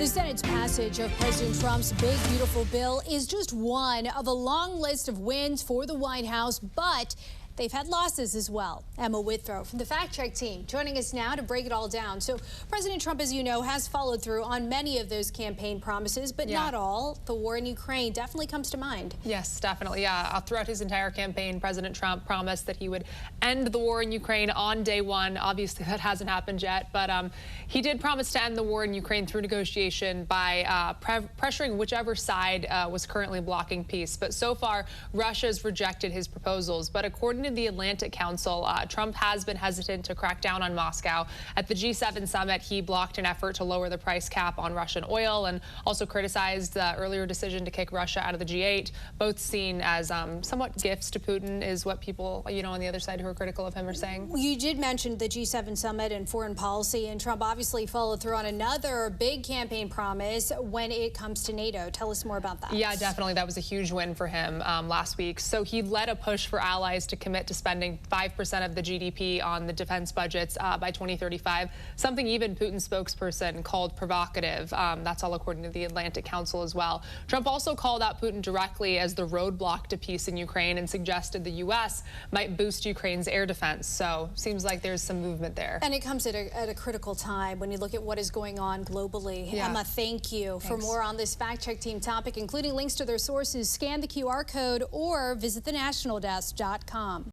The Senate's passage of President Trump's Big Beautiful Bill is just one of a long list of wins for the White House, but they've had losses as well. Emma Withrow from the Fact Check team joining us now to break it all down. So President Trump, as you know, has followed through on many of those campaign promises, but not all. The war in Ukraine definitely comes to mind. Yes, definitely. Yeah. Throughout his entire campaign, President Trump promised that he would end the war in Ukraine on day one. Obviously, that hasn't happened yet, but he did promise to end the war in Ukraine through negotiation by pressuring whichever side was currently blocking peace. But so far, Russia's rejected his proposals. But according to the Atlantic Council, Trump has been hesitant to crack down on Moscow. At the G7 summit, he blocked an effort to lower the price cap on Russian oil and also criticized the earlier decision to kick Russia out of the G8, both seen as somewhat gifts to Putin, is what people, on the other side who are critical of him are saying. You did mention the G7 summit and foreign policy, and Trump obviously followed through on another big campaign promise when it comes to NATO. Tell us more about that. Yeah, definitely. That was a huge win for him last week. So he led a push for allies to commit to spending 5% of the GDP on the defense budgets by 2035, something even Putin's spokesperson called provocative. That's all according to the Atlantic Council as well. Trump also called out Putin directly as the roadblock to peace in Ukraine and suggested the U.S. might boost Ukraine's air defense. So seems like there's some movement there. And it comes at a critical time when you look at what is going on globally. Yeah. Emma, thank you. Thanks. For more on this Fact Check team topic, including links to their sources, scan the QR code or visit thenationaldesk.com.